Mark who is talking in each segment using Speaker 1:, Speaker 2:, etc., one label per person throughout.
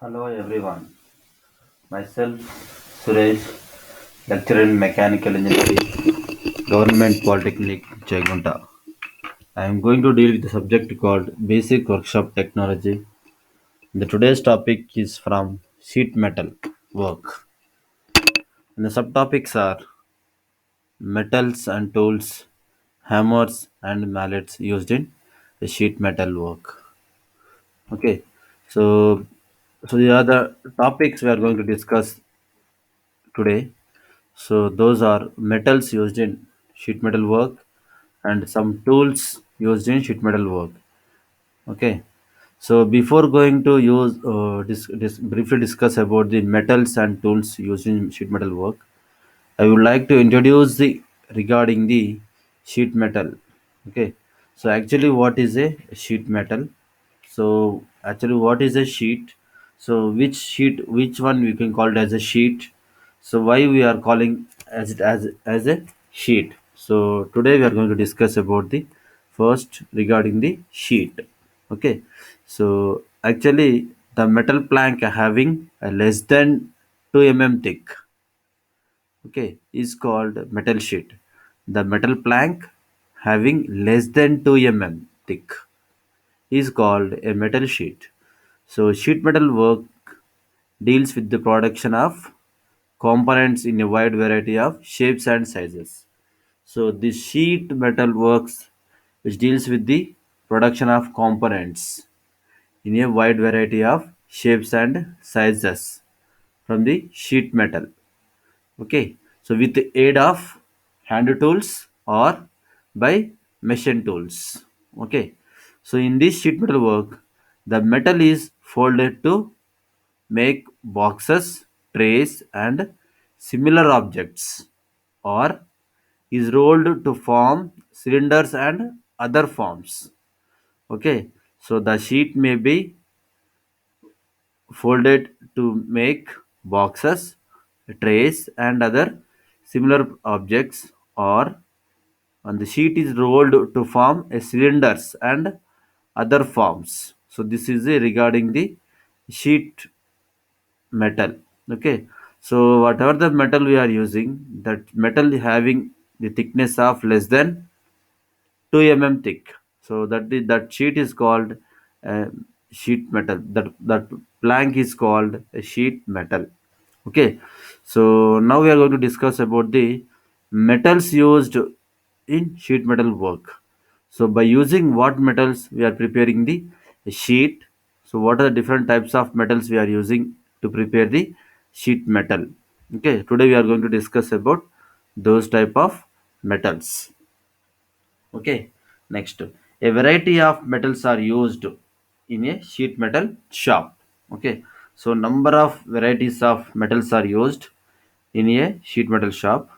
Speaker 1: Hello everyone, myself Suresh, lecturer in Mechanical Engineering, Government Polytechnic, Jaigunta. I am going to deal with the subject called Basic Workshop Technology. The today's topic is from sheet metal work. And the subtopics are metals and tools, hammers and mallets used in the sheet metal work. Okay, so these are the topics we are going to discuss today. So those are metals used in sheet metal work and some tools used in sheet metal work. Okay. So before going to use briefly discuss about the metals and tools used in sheet metal work, I would like to introduce the regarding the sheet metal. Okay. So actually, what is a sheet metal? So actually, what is a sheet? So which one we can call it as a sheet? So why we are calling as it as a sheet? So today we are going to discuss about the first regarding the sheet. Okay. So actually, the metal plank having a less than 2 mm thick, okay, is called metal sheet. The metal plank having less than 2 mm thick is called a metal sheet. So sheet metal work deals with the production of components in a wide variety of shapes and sizes. So the sheet metal works which deals with the production of components in a wide variety of shapes and sizes from the sheet metal. Okay, so with the aid of hand tools or by machine tools. Okay, so in this sheet metal work, the metal is folded to make boxes, trays, and similar objects, or is rolled to form cylinders and other forms. Okay, so the sheet may be folded to make boxes, trays, and other similar objects, or and the sheet is rolled to form a cylinders and other forms. So this is regarding the sheet metal. Okay, so whatever the metal we are using, that metal having the thickness of less than 2 mm thick, so that sheet is called uh, sheet metal. That plank is called a sheet metal. Okay, so now we are going to discuss about the metals used in sheet metal work. So by using what metals we are preparing the sheet? So what are the different types of metals we are using to prepare the sheet metal? Okay, today we are going to discuss about those type of metals. Okay, next, a variety of metals are used in a sheet metal shop. Okay, so number of varieties of metals are used in a sheet metal shop.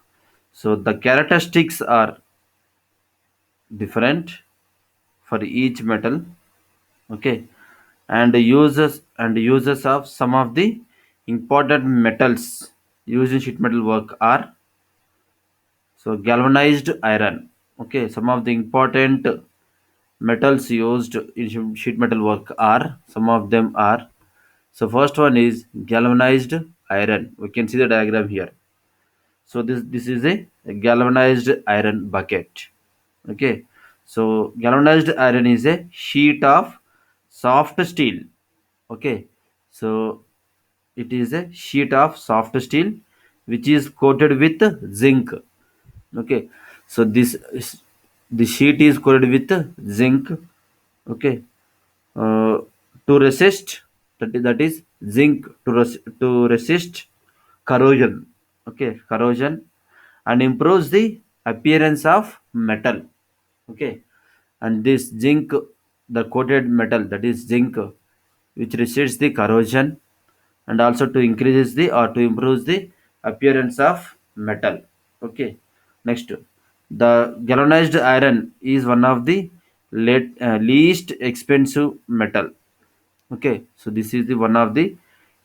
Speaker 1: So the characteristics are different for each metal. Okay, and the uses of some of the important metals used in sheet metal work are, so galvanized iron. Okay, some of the important metals used in sheet metal work are, some of them are, so first one is galvanized iron. We can see the diagram here. So this is a galvanized iron bucket. Okay, so galvanized iron is a sheet of soft steel. Okay, so it is a sheet of soft steel which is coated with zinc. Okay, so the sheet is coated with zinc. Okay, uh, to resist, that is zinc to resist corrosion. Okay, corrosion, and improves the appearance of metal. Okay, and this zinc, the coated metal, that is zinc, which resists the corrosion, and also to increases the or to improve the appearance of metal. Okay, next, the galvanized iron is one of the least expensive metal. Okay, so this is the one of the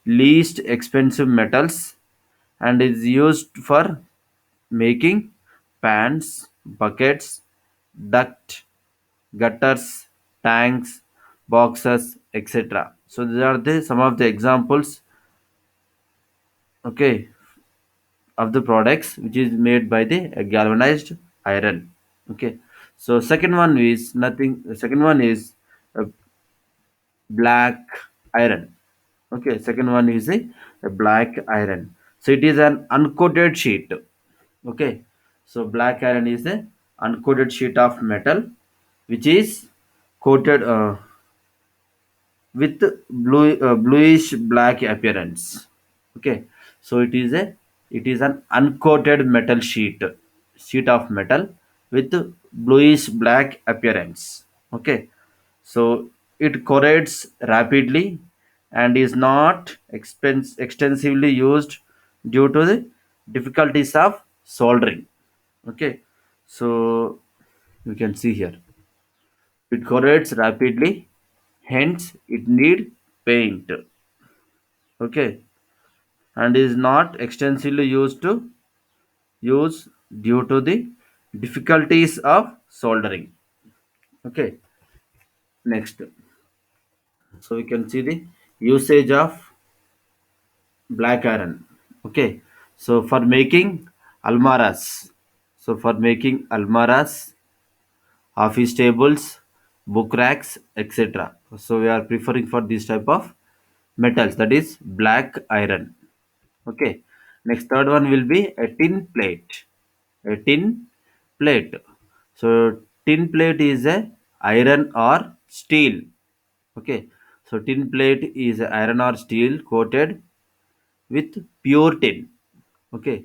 Speaker 1: least expensive metals and is used for making pans, buckets, duct, gutters, tanks, boxes, etc. So these are the some of the examples, okay, of the products which is made by the galvanized iron. Okay, so second one is nothing. Second one is uh, black iron. Okay, second one is a black iron. So it is an uncoated sheet. Okay, so black iron is a uncoated sheet of metal which is coated with bluish black appearance. Okay, so it is an uncoated metal sheet of metal with bluish black appearance. Okay, so it corrodes rapidly and is not extensively used due to the difficulties of soldering. Okay, so you can see here it corrodes rapidly, hence it need paint. Okay, and is not extensively use due to the difficulties of soldering. Okay, next, so we can see the usage of black iron. Okay, so for making almaras, so for making almaras, office tables, book racks, etc. So we are preferring for this type of metals, that is black iron. Okay, next third one will be a tin plate. A tin plate, so tin plate is a iron or steel. Okay, so tin plate is iron or steel coated with pure tin. Okay,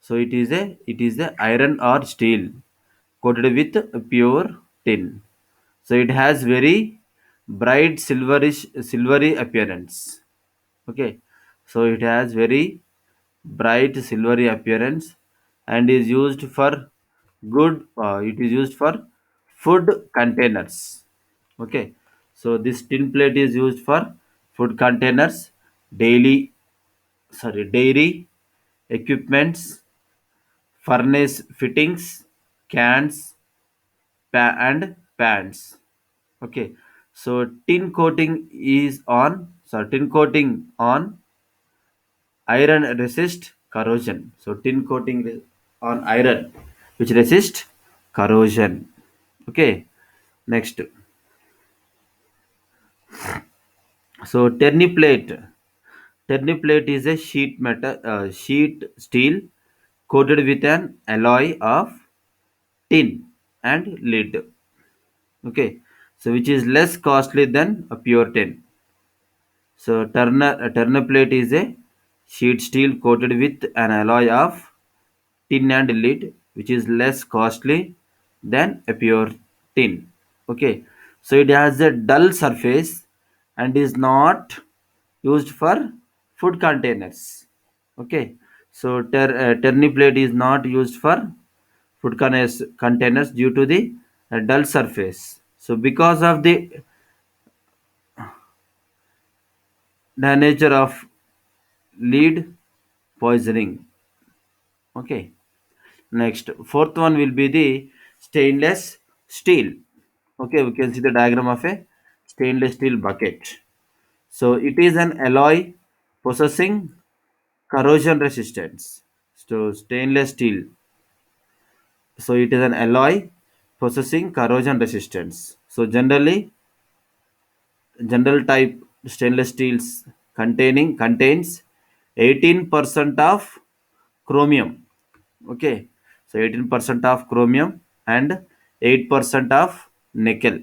Speaker 1: so it is a iron or steel coated with pure tin. So it has very bright silvery appearance. Okay, so it has very bright silvery appearance and is used for it is used for food containers. Okay, so this tin plate is used for food containers, daily dairy equipments, furnace fittings, cans, and pans. Okay, so tin coating on iron resist corrosion. So tin coating on iron which resist corrosion. Okay, next, so terniplate is a sheet steel coated with an alloy of tin and lead. Okay, so which is less costly than a pure tin. So terniplate is a sheet steel coated with an alloy of tin and lead, which is less costly than a pure tin. Okay, so it has a dull surface and is not used for food containers. Okay, so terniplate is not used for containers due to the dull surface. So because of the nature of lead poisoning. Okay, next, fourth one will be the stainless steel. Okay, we can see the diagram of a stainless steel bucket. So it is an alloy possessing corrosion resistance. So stainless steel. So it is an alloy possessing corrosion resistance. So general type stainless steels contains 18% of chromium. Okay, so 18% of chromium and 8% of nickel.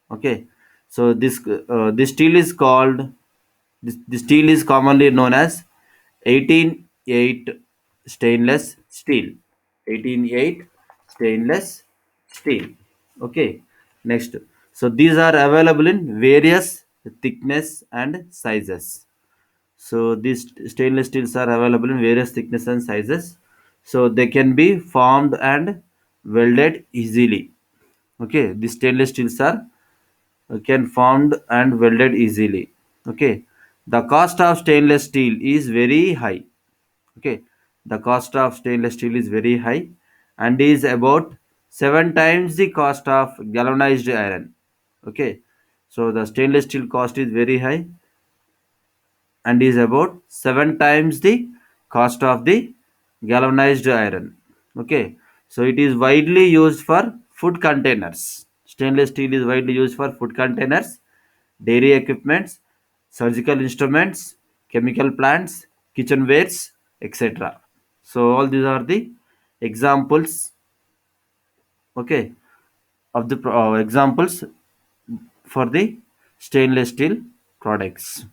Speaker 1: Okay, so this steel is called this steel is commonly known as 18-8 stainless steel. 18-8 stainless steel. Okay, next, so these are available in various thickness and sizes. So these stainless steels are available in various thickness and sizes. So they can be formed and welded easily. Okay, these stainless steels are can formed and welded easily. Okay, the cost of stainless steel is very high. Okay, the cost of stainless steel is very high and is about 7 times the cost of galvanized iron. Okay, So the stainless steel cost is very high and is about 7 times the cost of the galvanized iron. Okay, so it is widely used for food containers. Stainless steel is widely used for food containers, dairy equipments, surgical instruments, chemical plants, kitchenwares, etc. So all these are the examples, okay, of the examples for the stainless steel products.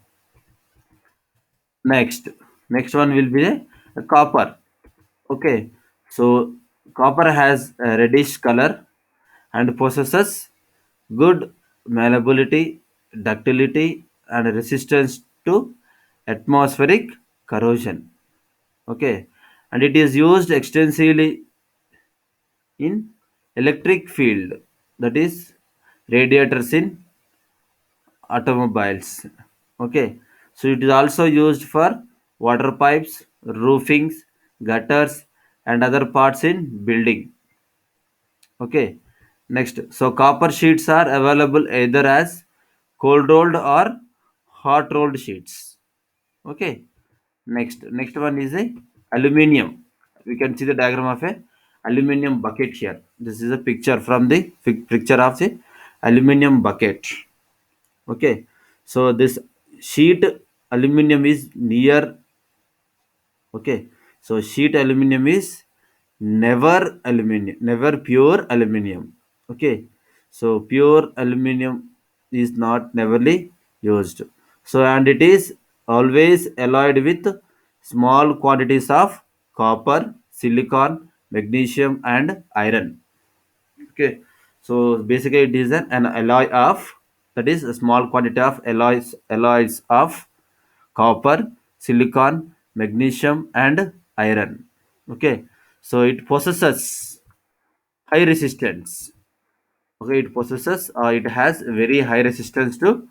Speaker 1: Next one will be a copper. Okay, so copper has a reddish color and possesses good malleability, ductility, and resistance to atmospheric corrosion. Okay, and it is used extensively in electric field, that is radiators in automobiles. Okay, so it is also used for water pipes, roofings, gutters, and other parts in building. Okay, next, so copper sheets are available either as cold rolled or hot rolled sheets. Okay, next one is a aluminium. We can see the diagram of a aluminium bucket here. This is a picture from the picture of the aluminium bucket. Okay, so this sheet aluminum is near. Okay, so sheet aluminum is never pure aluminum. Okay, so pure aluminum is not neverly used. So and it is always alloyed with small quantities of copper, silicon, magnesium, and iron. Okay, so basically it is an alloy of, that is a small quantity of alloys of copper, silicon, magnesium, and iron. Okay, so it possesses high resistance. Okay, it has very high resistance to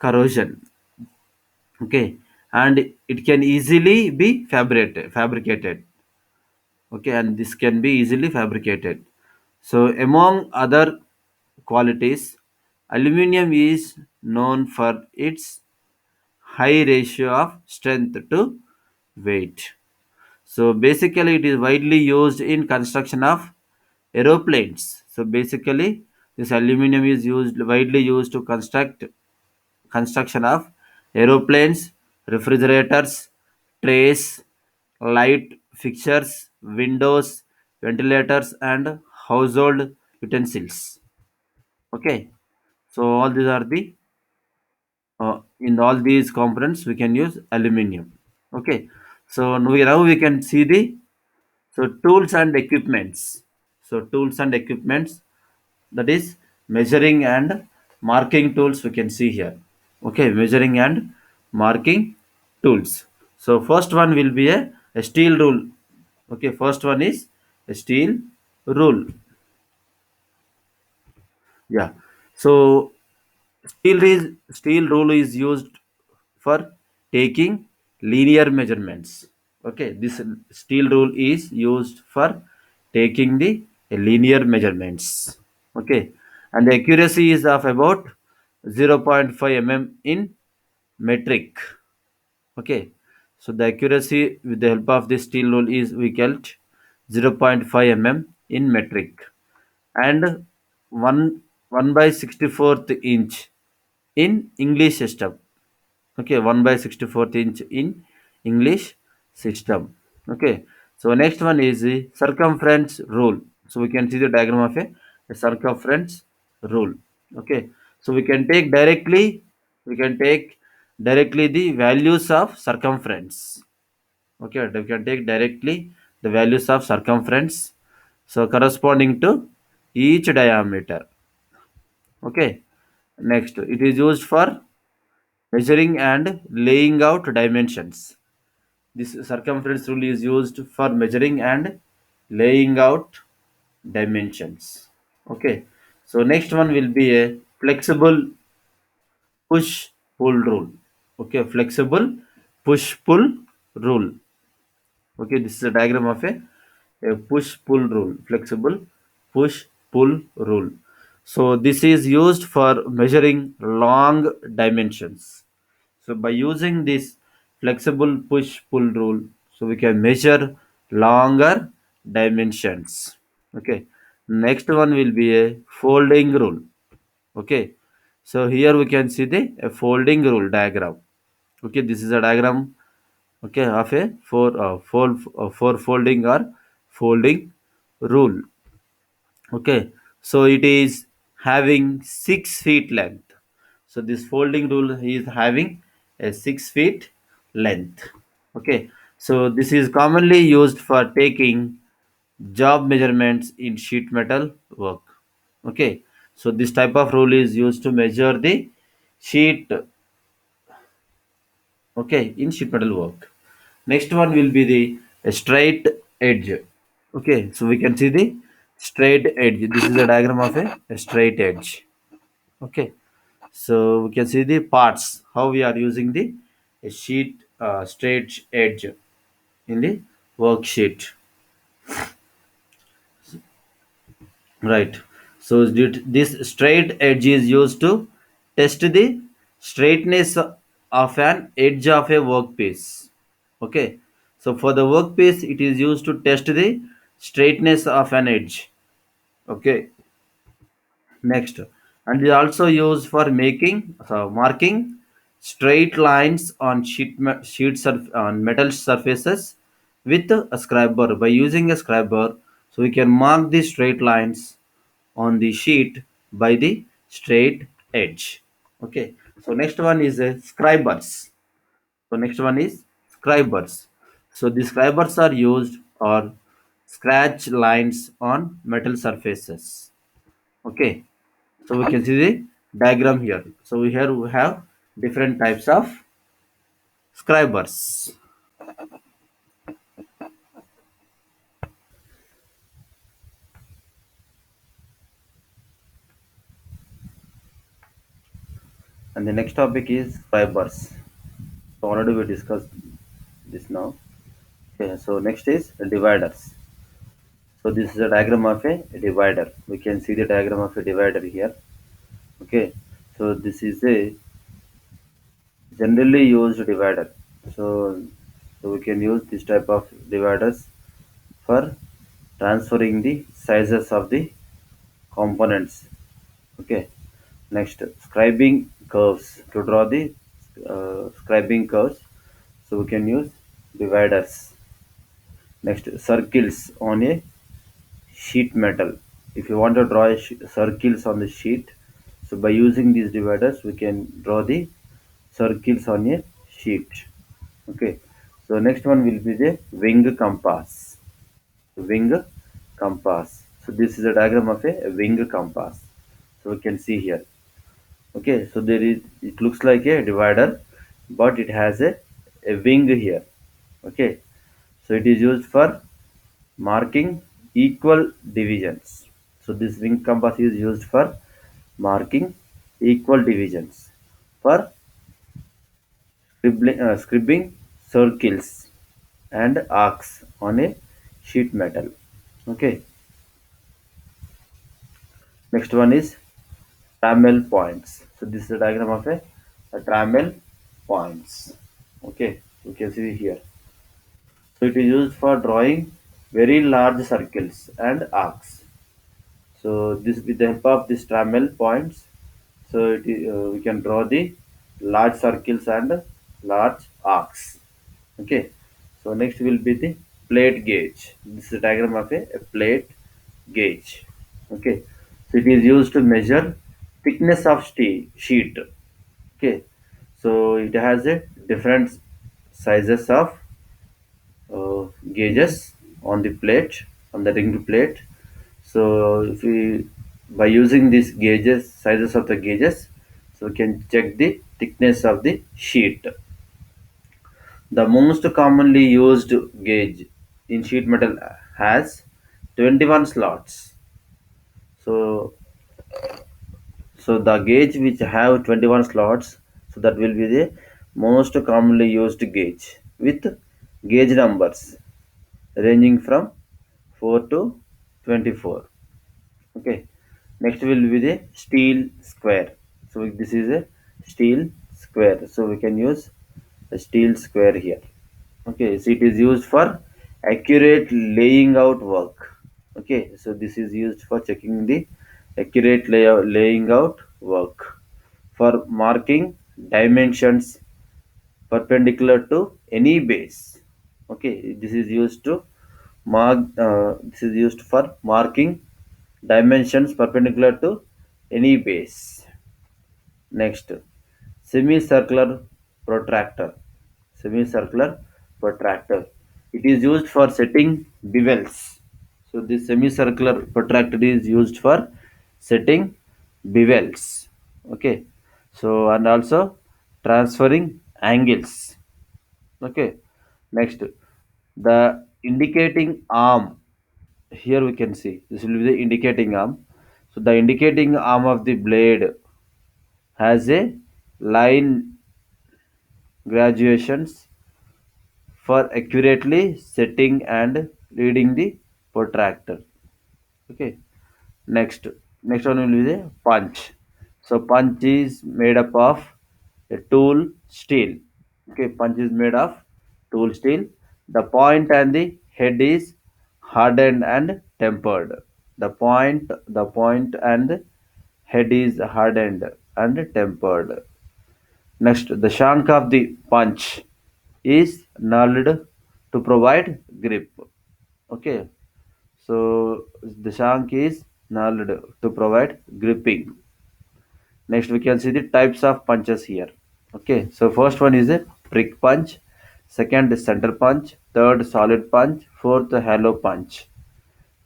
Speaker 1: corrosion. Okay, and it can easily be fabricated. Okay, and this can be easily fabricated. So among other qualities, aluminium is known for its high ratio of strength to weight. So basically, it is widely used in construction of aeroplanes. So basically, this aluminum is used widely used to construction of aeroplanes, refrigerators, trays, light fixtures, windows, ventilators, and household utensils. Okay, so all these are the in all these components we can use aluminum. Okay, so now we can see the tools and equipments. So tools and equipments, that is measuring and marking tools we can see here. Okay, measuring and marking tools. So first one will be a steel rule. Okay, first one is a steel rule. Yeah. So steel rule is used for taking linear measurements. Okay, this steel rule is used for taking the linear measurements. Okay, and the accuracy is of about 0.5 mm in metric. Okay, so the accuracy with the help of this steel rule is we called 0.5 mm in metric, and 1 1 by 64th inch in English system. Okay, 1 by 64th inch in English system. Okay, so next one is the circumference rule. So we can see the diagram of a circumference rule. Okay, so we can take directly the values of circumference. Okay, we can take directly the values of circumference, so corresponding to each diameter. Okay, next it is used for measuring and laying out dimensions. This circumference rule is used for measuring and laying out dimensions. Okay, so next one will be a flexible push pull rule. Okay, flexible push pull rule. Okay, this is a diagram of a push pull rule, flexible push pull rule. So this is used for measuring long dimensions. So by using this flexible push-pull rule, so we can measure longer dimensions. Okay. Next one will be a folding rule. Okay. So here we can see the a folding rule diagram. Okay, this is a diagram. Okay, of a four folding or folding rule. Okay, so it is having 6 feet length. So this folding rule is having a 6 feet length. Okay, so this is commonly used for taking job measurements in sheet metal work. Okay, so this type of rule is used to measure the sheet. Okay, in sheet metal work. Next one will be the straight edge. Okay, so we can see the straight edge. This is a diagram of a straight edge. Okay, so we can see the parts how we are using the sheet straight edge in the worksheet. Right. So this straight edge is used to test the straightness of an edge of a workpiece. Okay. So for the workpiece, it is used to test the straightness of an edge. Okay. Next, and is also used for marking straight lines on on metal surfaces with a scriber. By using a scriber, so we can mark the straight lines on the sheet by the straight edge. Okay. So next one is scribers. So next one is scribers. So the scribers are used or scratch lines on metal surfaces. Okay, so we can see the diagram here. So here we have different types of scribers. And the next topic is scribers. So already we discussed this now. Okay, so next is dividers. So this is a diagram of a divider. We can see the diagram of a divider here. Okay, so this is a generally used divider. So, so we can use this type of dividers for transferring the sizes of the components. Okay. Next, scribing curves. To draw the scribing curves, so we can use dividers. Next, circles on a sheet metal. If you want to draw circles on the sheet, so by using these dividers, we can draw the circles on a sheet. Okay. So next one will be the wing compass. Wing compass. So this is a diagram of a wing compass. So we can see here. Okay, so there is it looks like a divider, but it has a wing here. Okay, so it is used for marking equal divisions. So this wing compass is used for marking equal divisions for scribbling circles and arcs on a sheet metal. Okay, next one is trammel points. So this is a diagram of a trammel points. Okay, you can see here. So it is used for drawing very large circles and arcs. So this with the help of these trammel points, so we can draw the large circles and large arcs. Okay. So next will be the plate gauge. This is a diagram of a plate gauge. Okay. So it is used to measure thickness of sheet. Okay. So it has a different sizes of gauges on the plate, on the ring plate. So if we by using these gauges, sizes of the gauges, so we can check the thickness of the sheet. The most commonly used gauge in sheet metal has 21 slots. So so the gauge which have 21 slots, so that will be the most commonly used gauge with gauge numbers ranging from 4 to 24. Okay. Next will be the steel square. So this is a steel square. So we can use a steel square here. Okay, so it is used for accurate laying out work. Okay, so this is used for checking the accurate laying out work, for marking dimensions perpendicular to any base. Okay, this is used to mark. This is used for marking dimensions perpendicular to any base. Next, semicircular protractor. Semicircular protractor. It is used for setting bevels. So this semicircular protractor is used for setting bevels. Okay. So and also transferring angles. Okay. Next, the indicating arm. Here we can see this will be the indicating arm. So the indicating arm of the blade has a line graduations for accurately setting and reading the protractor. Okay. Next, next one will be the punch. So punch is made up of a tool steel. Okay, punch is made of tool steel. The point and the head is hardened and tempered. The point and head is hardened and tempered. Next, the shank of the punch is knurled to provide grip. Okay, so the shank is knurled to provide gripping. Next, we can see the types of punches here. Okay, so first one is a prick punch, second is center punch, third solid punch, fourth hollow punch.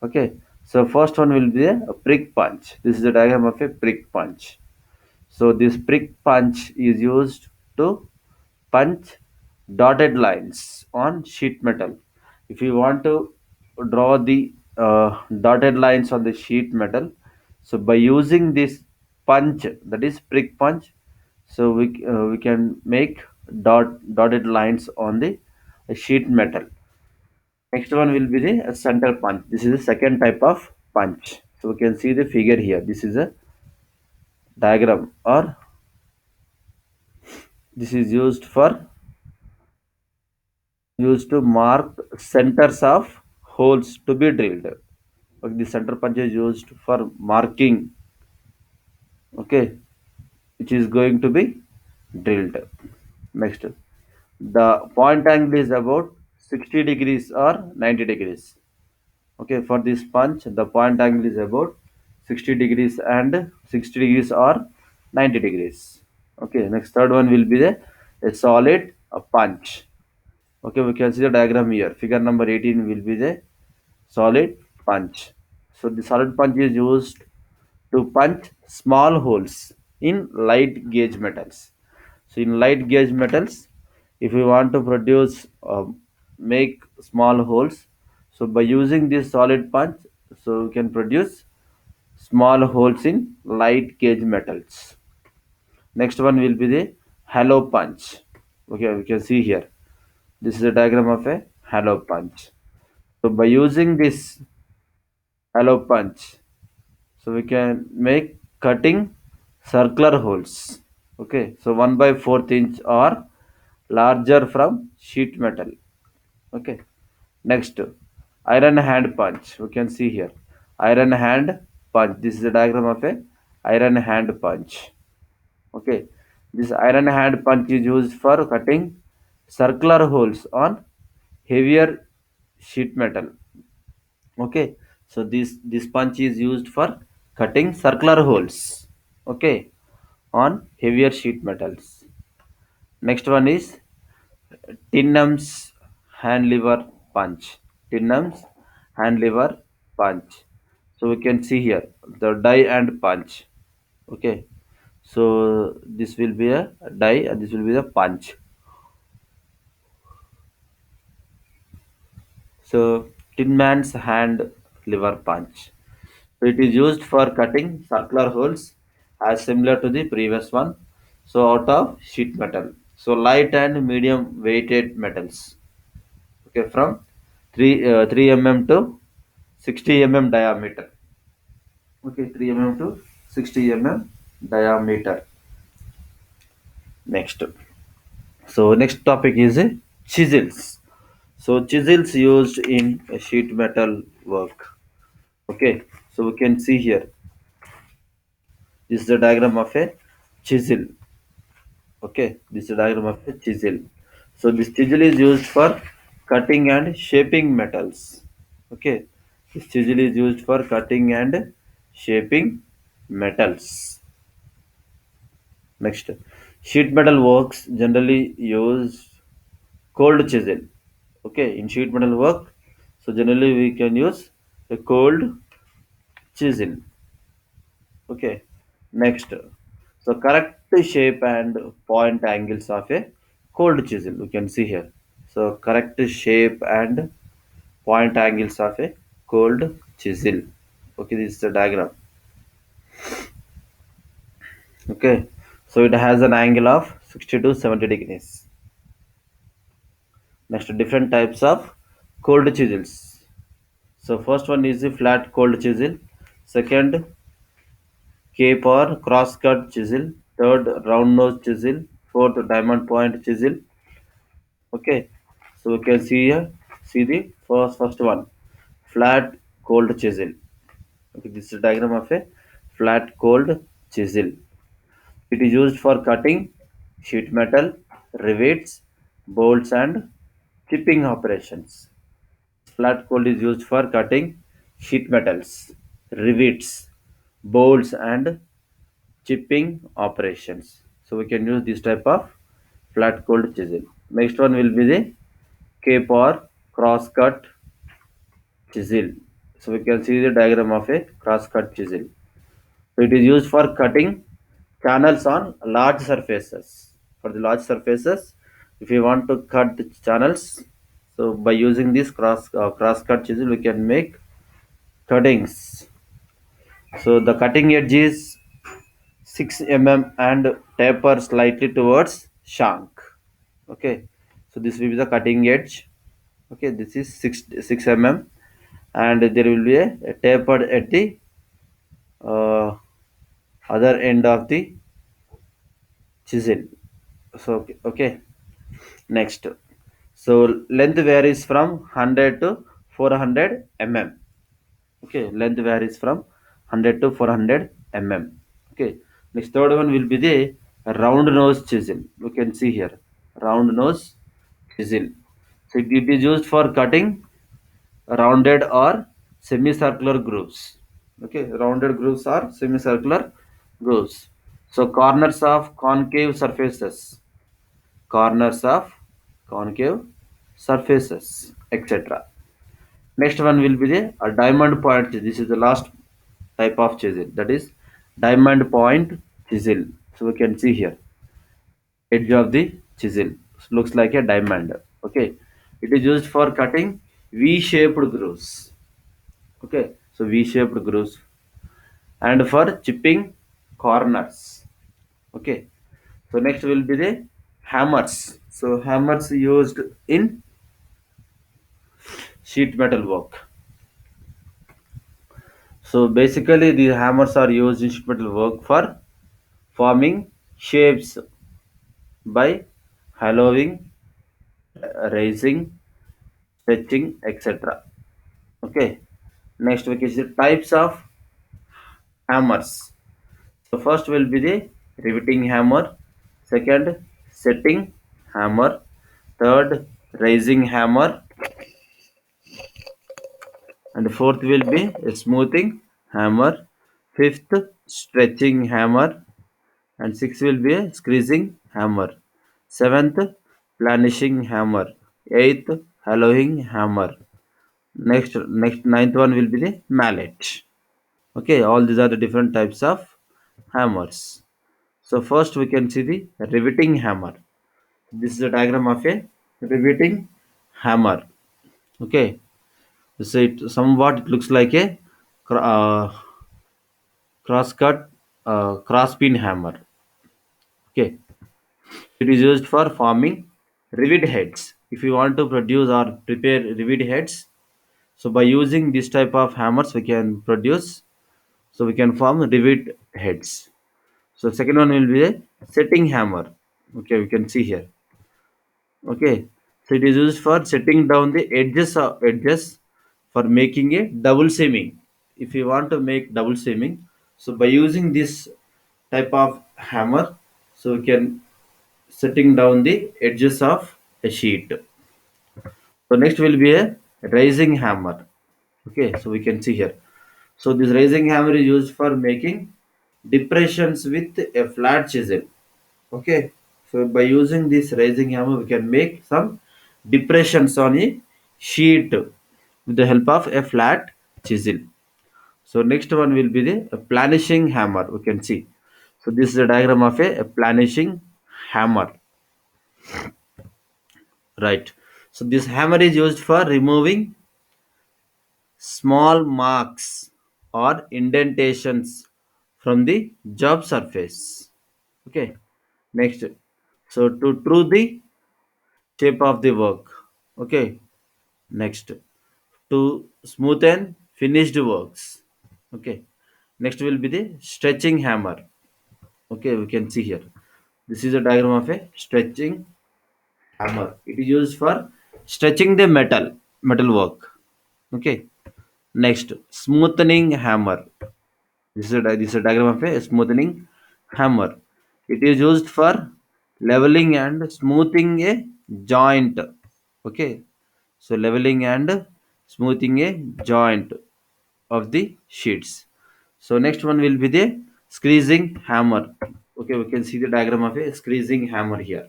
Speaker 1: Okay, so first one will be a prick punch. This is a diagram of a prick punch. So this prick punch is used to punch dotted lines on sheet metal. If you want to draw the dotted lines on the sheet metal, so by using this punch, that is prick punch, so we can make dotted lines on the sheet metal. Next one will be the center punch. This is the second type of punch. So we can see the figure here. This is a diagram, or this is used to mark centers of holes to be drilled. Okay, the center punch is used for marking, okay, which is going to be drilled. Next, the point angle is about 60 degrees or 90 degrees. Okay, for this punch, the point angle is about 60 degrees and 60 degrees or 90 degrees. Okay, next third one will be the a solid punch. Okay, we can see the diagram here. Figure number 18 will be the solid punch. So the solid punch is used to punch small holes in light gauge metals. So in light gauge metals, if we want to produce make small holes, so by using this solid punch, so we can produce small holes in light gauge metals. Next one will be the hollow punch. Okay, we can see here. This is a diagram of a hollow punch. So by using this hollow punch, so we can make cutting circular holes. Okay, so 1 by 4th inch or larger from sheet metal. Okay, next, iron hand punch. We can see here iron hand punch. This is a diagram of a iron hand punch. Okay, this iron hand punch is used for cutting circular holes on heavier sheet metal. Okay, so this punch is used for cutting circular holes. Okay, on heavier sheet metals. Next one is Tinham's hand lever punch. Tinham's hand lever punch. So we can see here the die and punch. Okay, so this will be a die and this will be the punch. So tin man's hand lever punch, so it is used for cutting circular holes as similar to the previous one, so out of sheet metal, so light and medium weighted metals. Okay, from 3 mm to 60 mm diameter. Okay, 3 mm to 60 mm diameter. Next. So next topic is chisels. So chisels used in sheet metal work. Okay, so we can see here. This is the diagram of a chisel. Okay, this is a diagram of a chisel. So this chisel is used for cutting and shaping metals. Okay, this chisel is used for cutting and shaping metals. Next, sheet metal works generally use cold chisel. Okay, in sheet metal work, so generally we can use a cold chisel. Okay, next, so correct shape and point angles of a cold chisel. We can see here. So correct shape and point angles of a cold chisel. Okay, this is the diagram. Okay, so it has an angle of 60 to 70 degrees. Next, different types of cold chisels. So first one is the flat cold chisel. Second, cape or cross cut chisel. Third, round nose chisel. Fourth, diamond point chisel. Okay, so we can see here. See the first one, flat cold chisel. Okay, this is a diagram of a flat cold chisel. It is used for cutting sheet metal, rivets, bolts, and chipping operations. Flat cold is used for cutting sheet metals, rivets, bolts, and chipping operations. So we can use this type of flat cold chisel. Next one will be the cape or cross cut chisel. So we can see the diagram of a cross cut chisel. So it is used for cutting channels on large surfaces. For the large surfaces, if you want to cut the channels, so by using this cross cut chisel, we can make cuttings. So the cutting edge is 6 mm and taper slightly towards shank. Okay, so this will be the cutting edge. Okay, this is 6 mm, and there will be a tapered at the uh, other end of the chisel. So okay, next. So length varies from 100 to 400 mm. Okay, length varies from 100 to 400 mm. Okay, next third one will be the round nose chisel. You can see here, round nose chisel. So it is used for cutting rounded or semicircular grooves. Okay, rounded grooves or semicircular grooves. So corners of concave surfaces, etc. Next one will be the a diamond point chisel. This is the last type of chisel, that is diamond point chisel. So we can see here, edge of the chisel looks like a diamond. Okay, it is used for cutting V-shaped grooves. Okay, so V-shaped grooves and for chipping corners. Okay, so next will be the hammers. So hammers used in sheet metal work. So basically, the hammers are used in sheet metal work for forming shapes by hollowing, raising, stretching, etc. Okay. Next, we can see types of hammers. So first will be the riveting hammer. Second, setting hammer. Third, raising hammer. And fourth will be a smoothing hammer. Fifth, stretching hammer. And sixth will be a squeezing hammer. Seventh, planishing hammer. Eighth, hollowing hammer. Next ninth one will be the mallet. Okay, all these are the different types of hammers. So first we can see the riveting hammer. This is a diagram of a riveting hammer. Okay, so it looks like a cross cut cross pin hammer. Okay, it is used for forming rivet heads. If you want to produce or prepare rivet heads, so by using this type of hammers we can produce. So we can form rivet heads. So second one will be a setting hammer. Okay, we can see here. Okay, so it is used for setting down the edges for making a double seaming. If you want to make double seaming, so by using this type of hammer, so we can setting down the edges of a sheet. So next will be a rising hammer. Okay, so we can see here. So this rising hammer is used for making depressions with a flat chisel. Okay, so by using this rising hammer, we can make some depressions on a sheet with the help of a flat chisel. So next one will be the planishing hammer. We can see. So this is a diagram of a planishing hammer, right? So this hammer is used for removing small marks or indentations from the job surface. Okay, next. So to true the shape of the work. Okay, next to smoothen finished works. Okay, next will be the stretching hammer. Okay, we can see here. This is a diagram of a stretching hammer. It is used for stretching the metal work. Okay, next smoothening hammer. This is a diagram of a smoothening hammer. It is used for leveling and smoothing a joint. Okay, so leveling and smoothing a joint of the sheets. So next one will be the squeezing hammer. Okay, we can see the diagram of a squeezing hammer here.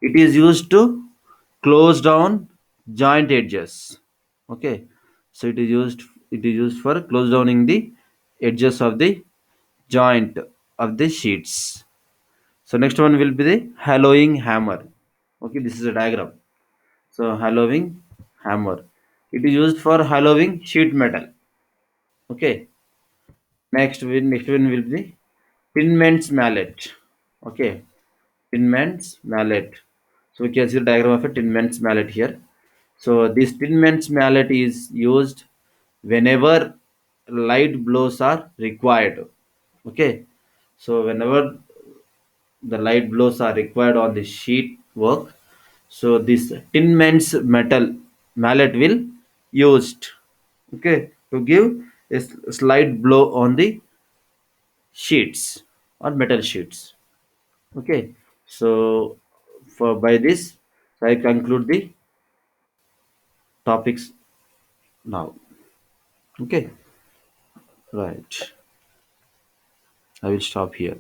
Speaker 1: It is used to close down joint edges. Okay, so it is used for close downing the edges of the joint of the sheets. So next one will be the hollowing hammer. Okay, this is a diagram. So hollowing hammer. It is used for hollowing sheet metal. Okay. Next one will be Tinman's mallet. Okay. Tinman's mallet. So we can see the diagram of a Tinman's mallet here. So this Tinman's mallet is used whenever light blows are required. Okay. So whenever the light blows are required on the sheet work, so this Tinman's metal mallet will used. Okay, to give a slight blow on the sheets or metal sheets. Okay, so for by this I conclude the topics now. Okay, right, I will stop here.